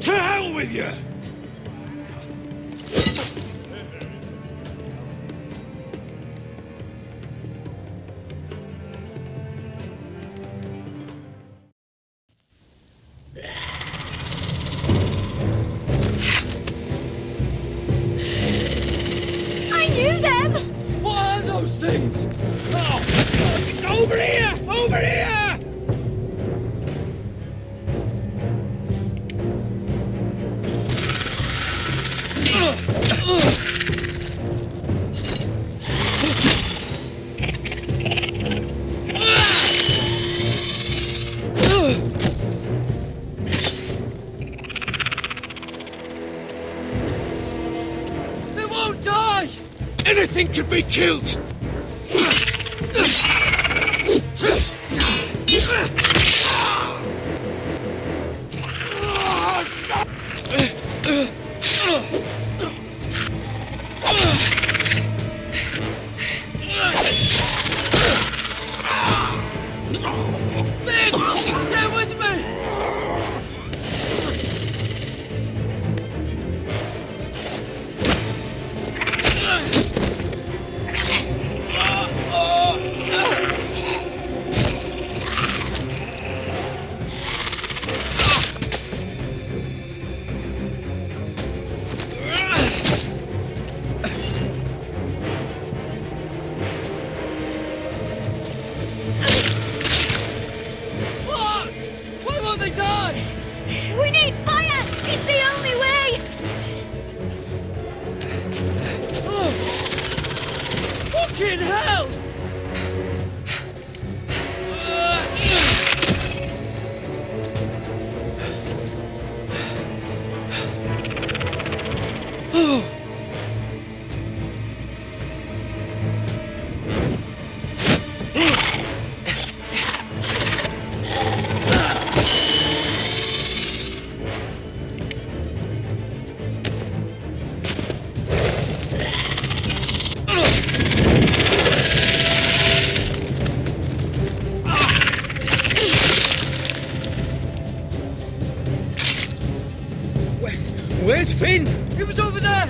To hell with you! I knew them! What are those things? Oh! Over here! Over here! They won't die! Anything can be killed! Stay with me! Fuck! Why won't they die? We need fire! It's the only way! Fucking hell! Where's Finn? He was over there!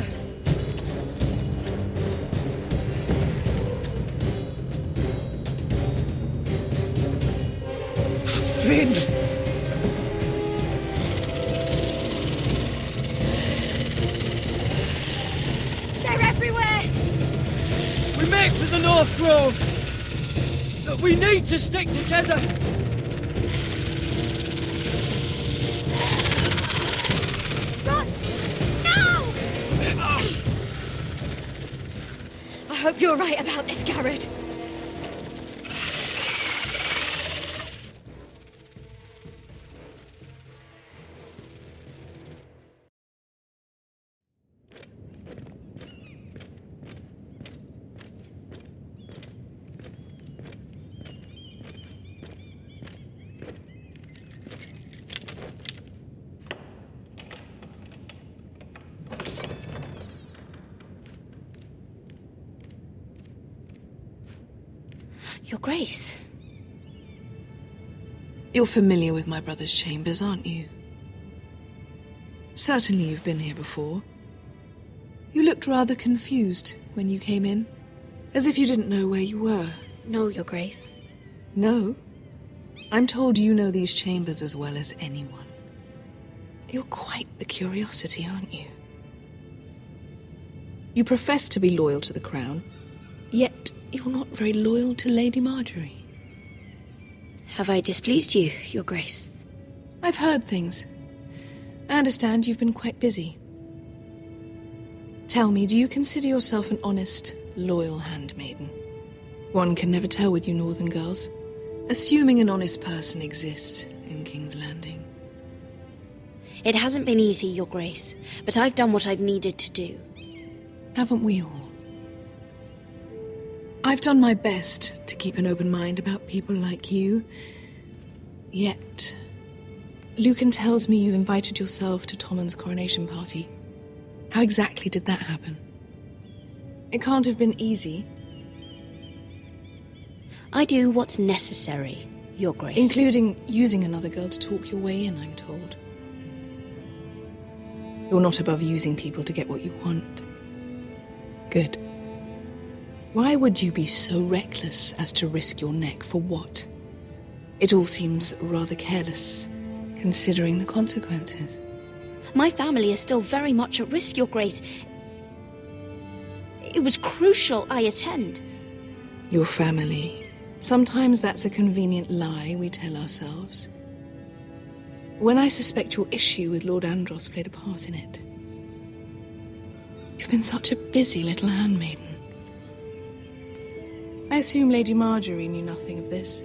Finn! They're everywhere! We make for the North Grove! But we need to stick together! Run! No! I hope you're right about this, Garrett. Your Grace. You're familiar with my brother's chambers, aren't you? Certainly you've been here before. You looked rather confused when you came in, as if you didn't know where you were. No, Your Grace. No? I'm told you know these chambers as well as anyone. You're quite the curiosity, aren't you? You profess to be loyal to the crown, yet you're not very loyal to Lady Marjorie. Have I displeased you, Your Grace? I've heard things. I understand you've been quite busy. Tell me, do you consider yourself an honest, loyal handmaiden? One can never tell with you northern girls. Assuming an honest person exists in King's Landing. It hasn't been easy, Your Grace, but I've done what I've needed to do. Haven't we all? I've done my best to keep an open mind about people like you. Yet, Lucan tells me you invited yourself to Tommen's coronation party. How exactly did that happen? It can't have been easy. I do what's necessary, Your Grace. Including using another girl to talk your way in, I'm told. You're not above using people to get what you want. Good. Why would you be so reckless as to risk your neck for what? It all seems rather careless, considering the consequences. My family is still very much at risk, Your Grace. It was crucial I attend. Your family. Sometimes that's a convenient lie we tell ourselves. When I suspect your issue with Lord Andros played a part in it. You've been such a busy little handmaiden. I assume Lady Marjorie knew nothing of this.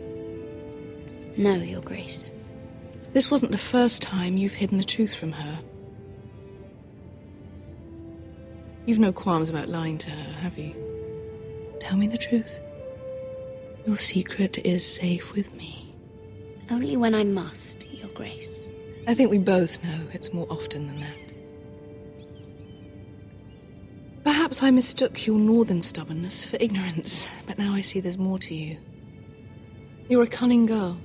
No, Your Grace. This wasn't the first time you've hidden the truth from her. You've no qualms about lying to her, have you? Tell me the truth. Your secret is safe with me. Only when I must, Your Grace. I think we both know it's more often than that. Perhaps I mistook your northern stubbornness for ignorance, but now I see there's more to you. You're a cunning girl,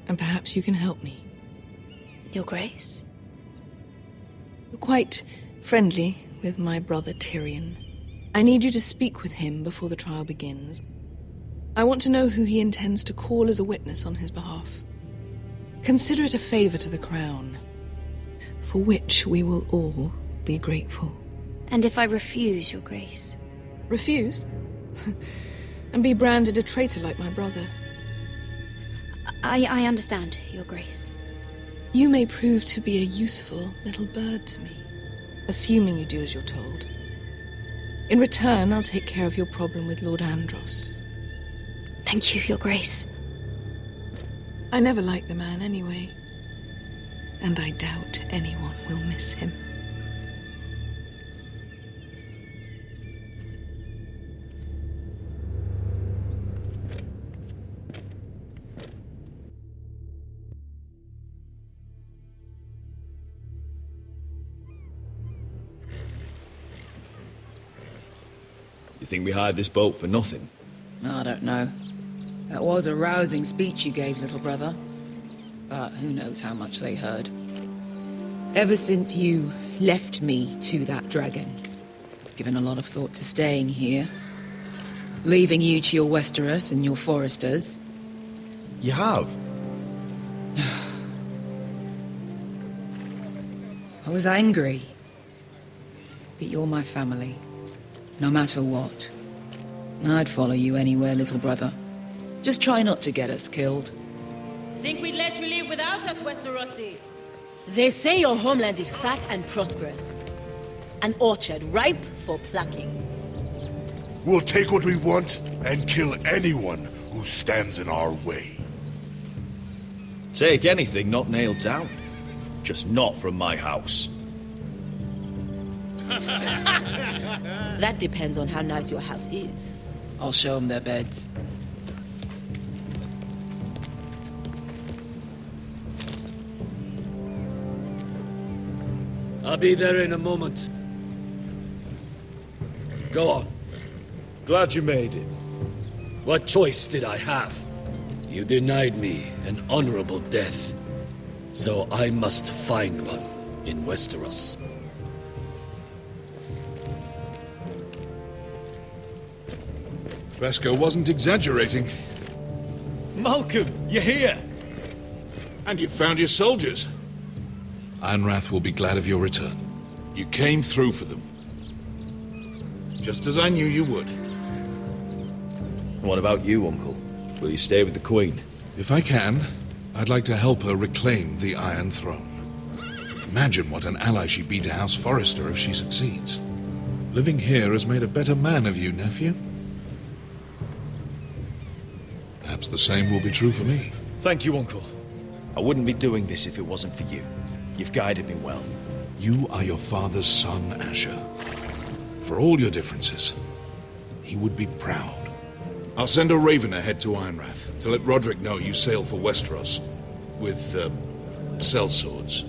and perhaps you can help me. Your Grace? You're quite friendly with my brother Tyrion. I need you to speak with him before the trial begins. I want to know who he intends to call as a witness on his behalf. Consider it a favor to the crown, for which we will all be grateful. And if I refuse, Your Grace? Refuse? And be branded a traitor like my brother? I understand, Your Grace. You may prove to be a useful little bird to me, assuming you do as you're told. In return, I'll take care of your problem with Lord Andros. Thank you, Your Grace. I never liked the man anyway, and I doubt anyone will miss him. You think we hired this boat for nothing? I don't know. That was a rousing speech you gave, little brother. But who knows how much they heard. Ever since you left me to that dragon, I've given a lot of thought to staying here. Leaving you to your Westeros and your Foresters. You have? I was angry. But you're my family. No matter what. I'd follow you anywhere, little brother. Just try not to get us killed. Think we'd let you leave without us, Westerosi? They say your homeland is fat and prosperous. An orchard ripe for plucking. We'll take what we want and kill anyone who stands in our way. Take anything not nailed down. Just not from my house. That depends on how nice your house is. I'll show them their beds. I'll be there in a moment. Go on. Glad you made it. What choice did I have? You denied me an honorable death. So I must find one in Westeros. Vesco wasn't exaggerating. Malcolm, you're here! And you found your soldiers. Ironrath will be glad of your return. You came through for them. Just as I knew you would. What about you, Uncle? Will you stay with the Queen? If I can, I'd like to help her reclaim the Iron Throne. Imagine what an ally she'd be to House Forrester if she succeeds. Living here has made a better man of you, nephew. Perhaps the same will be true for me. Thank you, Uncle. I wouldn't be doing this if it wasn't for you. You've guided me well. You are your father's son, Asher. For all your differences, he would be proud. I'll send a raven ahead to Ironrath to let Roderick know you sail for Westeros with, sellswords.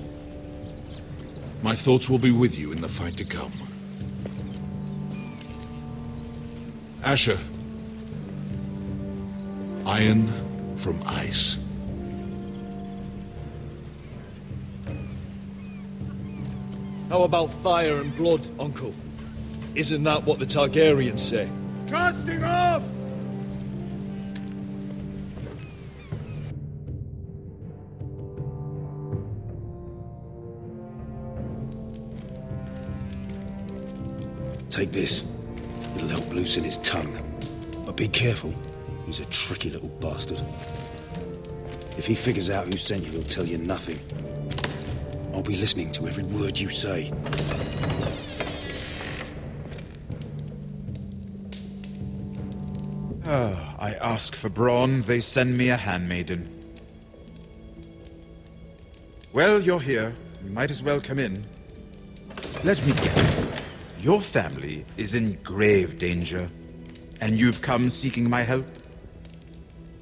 My thoughts will be with you in the fight to come. Asher. Iron from ice. How about fire and blood, Uncle? Isn't that what the Targaryens say? Casting off! Take this. It'll help loosen his tongue. But be careful. He's a tricky little bastard. If he figures out who sent you, he'll tell you nothing. I'll be listening to every word you say. I ask for brawn, they send me a handmaiden. Well, you're here. You might as well come in. Let me guess. Your family is in grave danger, and you've come seeking my help?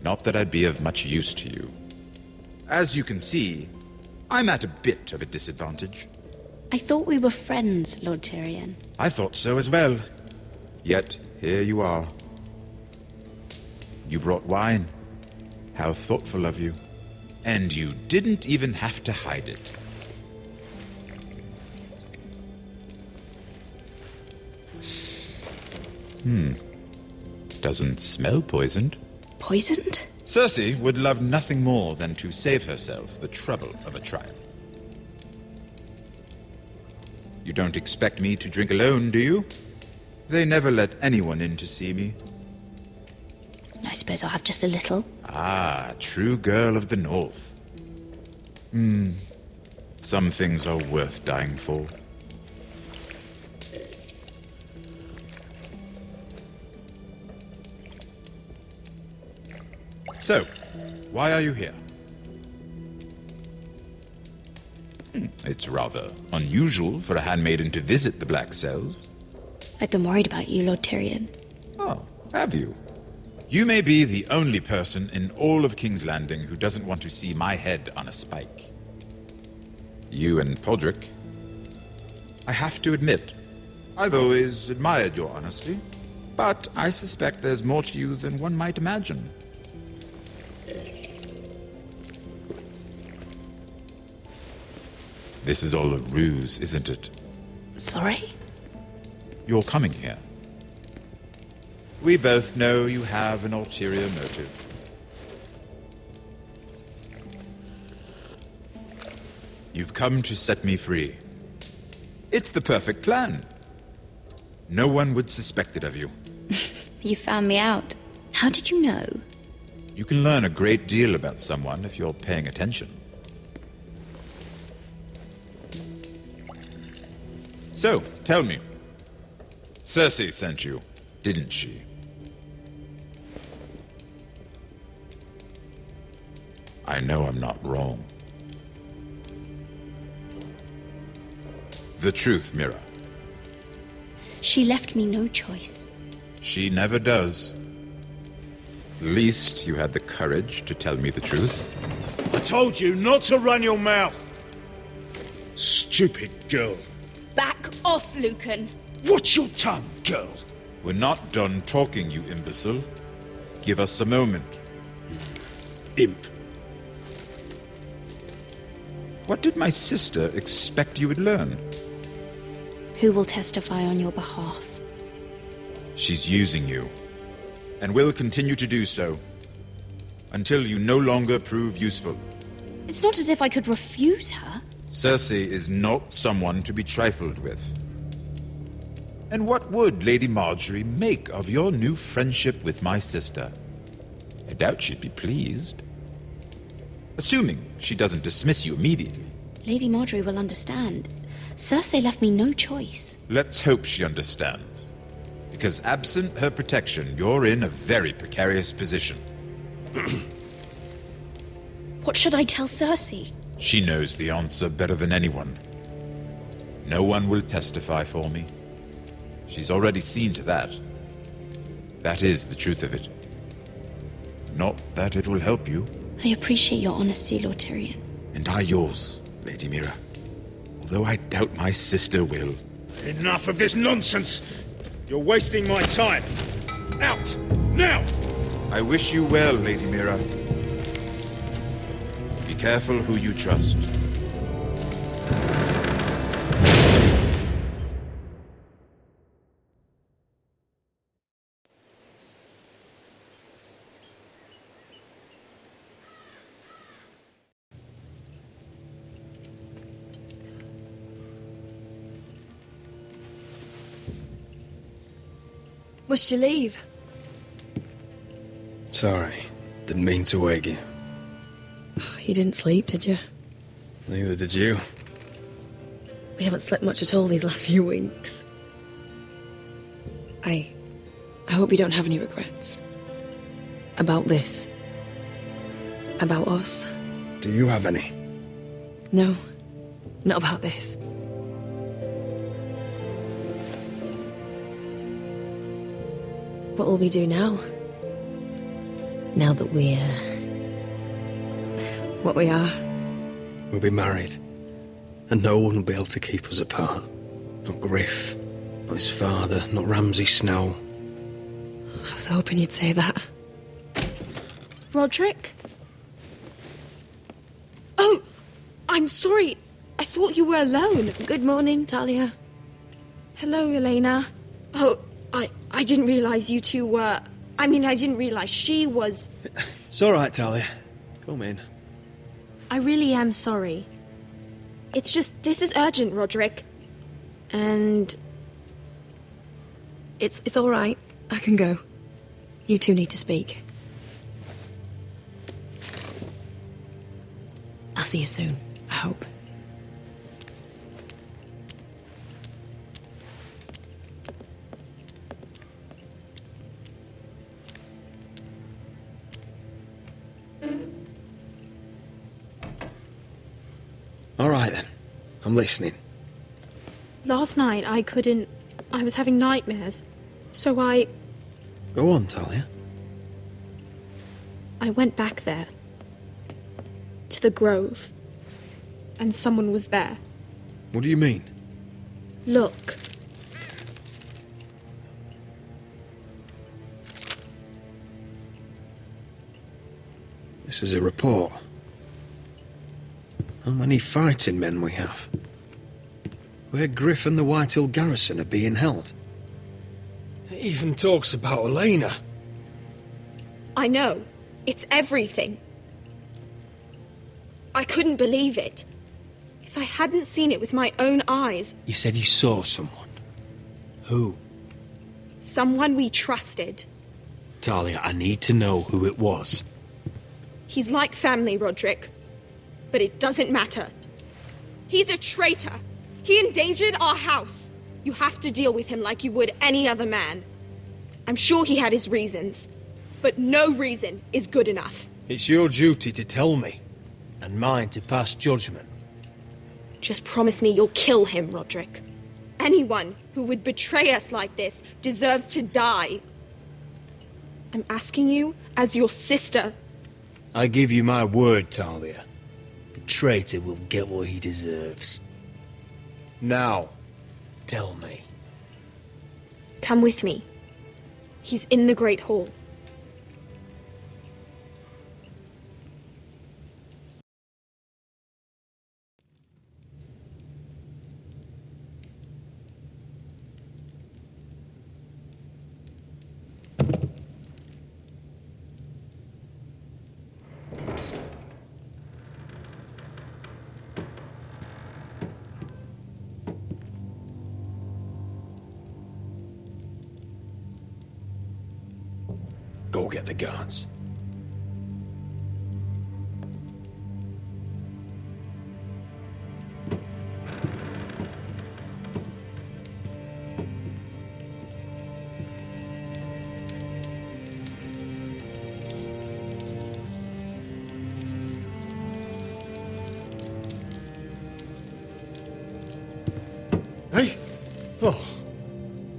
Not that I'd be of much use to you. As you can see, I'm at a bit of a disadvantage. I thought we were friends, Lord Tyrion. I thought so as well. Yet, here you are. You brought wine. How thoughtful of you. And you didn't even have to hide it. Doesn't smell poisoned. Poisoned? Cersei would love nothing more than to save herself the trouble of a trial. You don't expect me to drink alone, do you? They never let anyone in to see me. I suppose I'll have just a little. Ah, true girl of the North. Some things are worth dying for. So, why are you here? It's rather unusual for a handmaiden to visit the Black Cells. I've been worried about you, Lord Tyrion. Oh, have you? You may be the only person in all of King's Landing who doesn't want to see my head on a spike. You and Podrick. I have to admit, I've always admired your honesty, but I suspect there's more to you than one might imagine. This is all a ruse, isn't it? Sorry? You're coming here. We both know you have an ulterior motive. You've come to set me free. It's the perfect plan. No one would suspect it of you. You found me out. How did you know? You can learn a great deal about someone if you're paying attention. So, tell me. Cersei sent you, didn't she? I know I'm not wrong. The truth, Mira. She left me no choice. She never does. At least you had the courage to tell me the truth. I told you not to run your mouth! Stupid girl. Back off, Lucan. Watch your tongue, girl. We're not done talking, you imbecile. Give us a moment. Imp. What did my sister expect you would learn? Who will testify on your behalf? She's using you, and will continue to do so, until you no longer prove useful. It's not as if I could refuse her. Cersei is not someone to be trifled with. And what would Lady Margaery make of your new friendship with my sister? I doubt she'd be pleased. Assuming she doesn't dismiss you immediately. Lady Margaery will understand. Cersei left me no choice. Let's hope she understands. Because absent her protection, you're in a very precarious position. What should I tell Cersei? She knows the answer better than anyone. No one will testify for me. She's already seen to that. That is the truth of it. Not that it will help you. I appreciate your honesty, Lord Tyrion. And I yours, Lady Mira. Although I doubt my sister will. Enough of this nonsense! You're wasting my time! Out! Now! I wish you well, Lady Mira. Be careful who you trust. Must you leave? Sorry. Didn't mean to wake you. You didn't sleep, did you? Neither did you. We haven't slept much at all these last few weeks. I hope you don't have any regrets. About this. About us. Do you have any? No, not about this. What will we do now? Now that we're... what we are? We'll be married. And no one will be able to keep us apart. Not Griff, not his father, not Ramsay Snow. I was hoping you'd say that. Roderick? Oh, I'm sorry. I thought you were alone. Good morning, Talia. Hello, Elena. Oh, I didn't realize you two were... I didn't realize she was... It's all right, Talia. Come in. I really am sorry. It's just, this is urgent, Roderick. And... It's all right. I can go. You two need to speak. I'll see you soon, I hope. All right, then. I'm listening. Last night, I was having nightmares. So I Go on, Talia. went back there. To the grove. And someone was there. What do you mean? Look. This is a report. How many fighting men we have? Where Griff and the Whitehill garrison are being held. It even talks about Elena. I know. It's everything. I couldn't believe it. If I hadn't seen it with my own eyes... You said you saw someone. Who? Someone we trusted. Talia, I need to know who it was. He's like family, Roderick. But it doesn't matter. He's a traitor. He endangered our house. You have to deal with him like you would any other man. I'm sure he had his reasons. But no reason is good enough. It's your duty to tell me. And mine to pass judgment. Just promise me you'll kill him, Roderick. Anyone who would betray us like this deserves to die. I'm asking you as your sister. I give you my word, Talia. The traitor will get what he deserves. Now, tell me. Come with me. He's in the Great Hall. Go get the guards. Hey? Oh,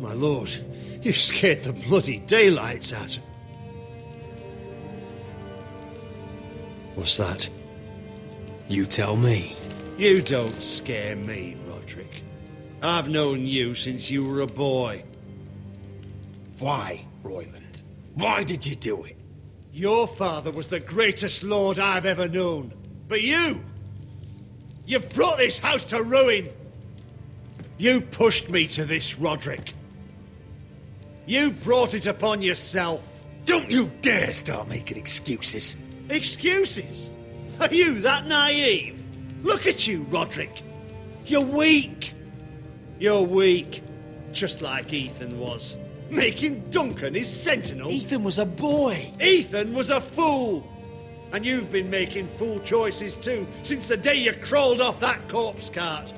my lord, you scared the bloody daylights out of... What's that? You tell me. You don't scare me, Roderick. I've known you since you were a boy. Why, Royland? Why did you do it? Your father was the greatest lord I've ever known. But you've brought this house to ruin. You pushed me to this, Roderick. You brought it upon yourself. Don't you dare start making excuses. Excuses? Are you that naive? Look at you, Roderick. You're weak. You're weak. Just like Ethan was. Making Duncan his sentinel? Ethan was a boy. Ethan was a fool! And you've been making fool choices too, since the day you crawled off that corpse cart.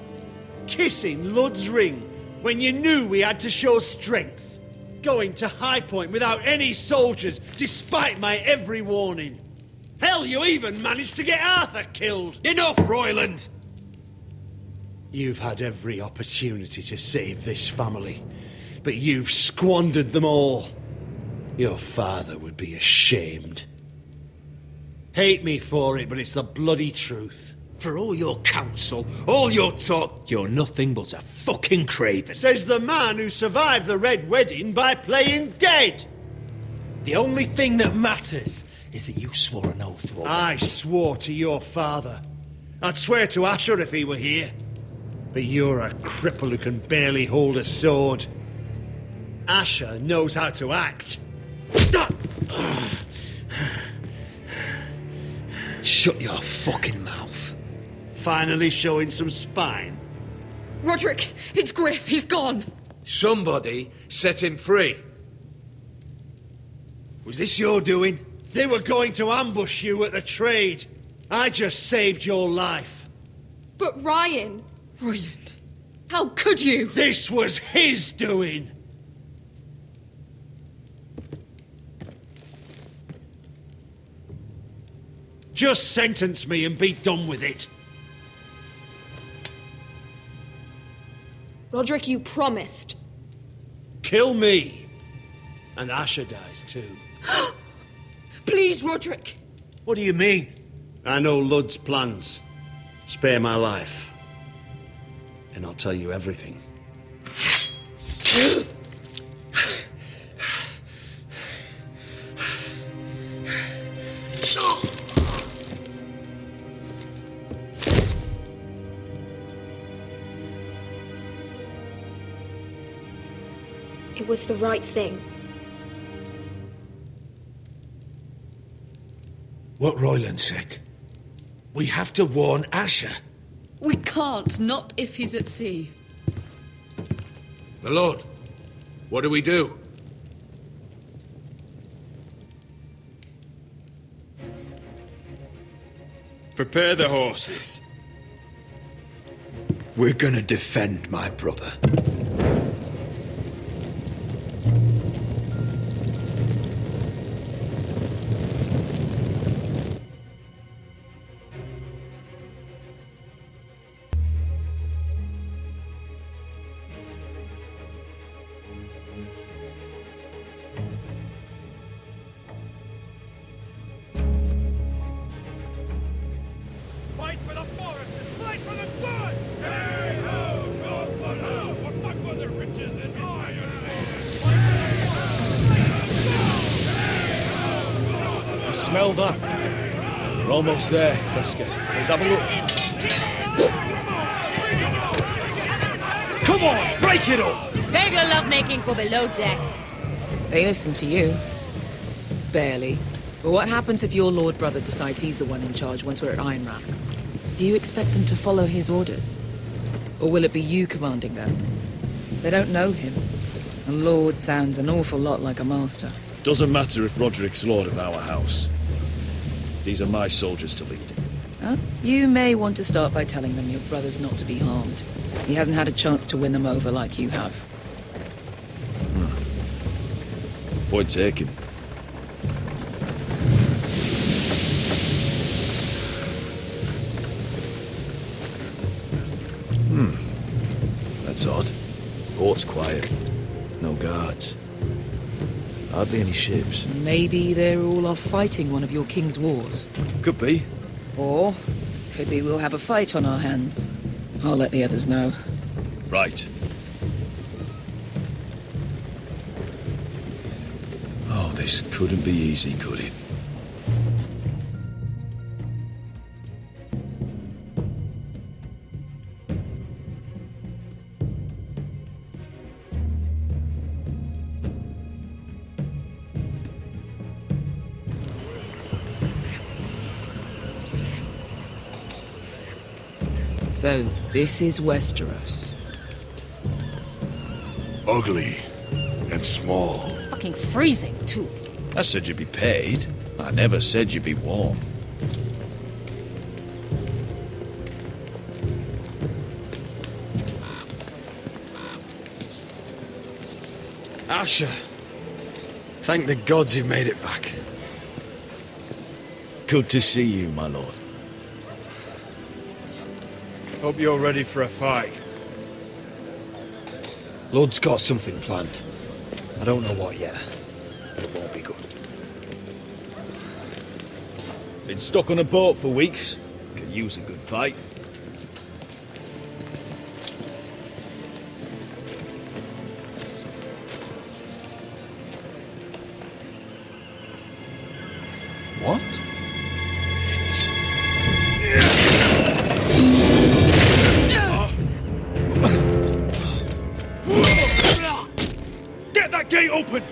Kissing Lud's ring when you knew we had to show strength. Going to High Point without any soldiers, despite my every warning. Hell, you even managed to get Arthur killed. Enough, Royland! You've had every opportunity to save this family, but you've squandered them all. Your father would be ashamed. Hate me for it, but it's the bloody truth. For all your counsel, all your talk, you're nothing but a fucking craven. Says the man who survived the Red Wedding by playing dead. The only thing that matters is that you swore an oath to obey. I swore to your father. I'd swear to Asher if he were here. But you're a cripple who can barely hold a sword. Asher knows how to act. Shut your fucking mouth. Finally showing some spine. Roderick, it's Griff. He's gone. Somebody set him free. Was this your doing? They were going to ambush you at the trade. I just saved your life. But Ryan... Royland, how could you? This was his doing. Just sentence me and be done with it. Roderick, you promised. Kill me. And Asher dies too. Please, Roderick. What do you mean? I know Lud's plans. Spare my life. And I'll tell you everything. It was the right thing. What Royland said. We have to warn Asher. We can't, not if he's at sea. My lord, what do we do? Prepare the horses. We're gonna defend my brother. Smell that? We're almost there, Wesker. Let's have a look. Come on, break it up! Save your lovemaking for below deck. They listen to you. Barely. But what happens if your lord brother decides he's the one in charge once we're at Ironrath? Do you expect them to follow his orders? Or will it be you commanding them? They don't know him. A lord sounds an awful lot like a master. Doesn't matter if Roderick's lord of our house. These are my soldiers to lead. Huh? You may want to start by telling them your brother's not to be harmed. He hasn't had a chance to win them over like you have. Point taken. That's odd. Port's quiet. No guards. Hardly any ships. Maybe they're all off fighting one of your king's wars. Could be. Or could be we'll have a fight on our hands. I'll let the others know. Right. Oh, this couldn't be easy, could it? So, this is Westeros. Ugly And small. Fucking freezing, too. I said you'd be paid. I never said you'd be warm. Asher. Thank the gods you've made it back. Good to see you, my lord. Hope you're ready for a fight. Lord's got something planned. I don't know what yet, but it won't be good. Been stuck on a boat for weeks. Could use a good fight. What? Get that gate open!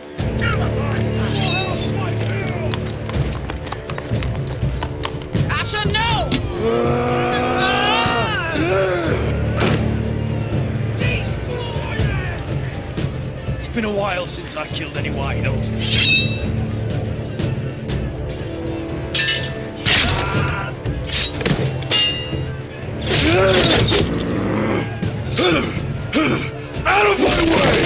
Asher, no! It's been a while since I killed any White Hills. Out of my way!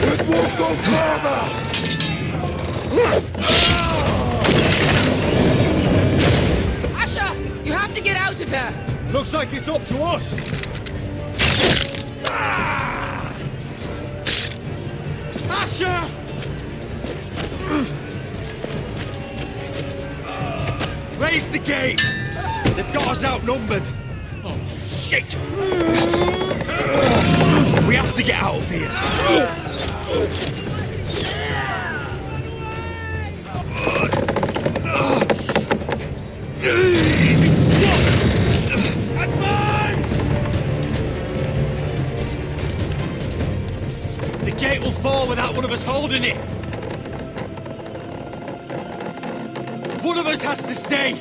It won't go further! Asher, you have to get out of there. Looks like it's up to us. Asher! Raise the gate! They've got us outnumbered! Oh, shit! We have to get out of here! Stop! Advance! The gate will fall without one of us holding it! One of us has to stay!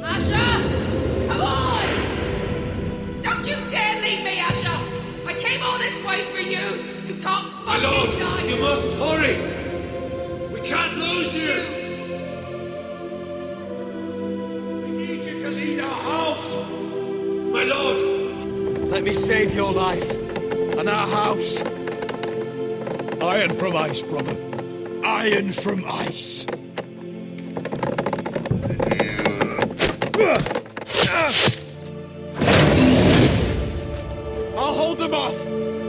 Asher! Come on! Don't you dare leave me, Asher! I came all this way for you! You can't fucking die! You must hurry! We can't lose you! We need you to lead our house! My lord! Let me save your life and our house. Iron from ice, brother. Iron from ice. I'll hold them off.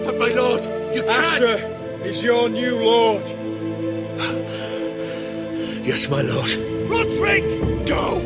But my lord, you can't. Asher is your new lord. Yes, my lord. Roderick! Go!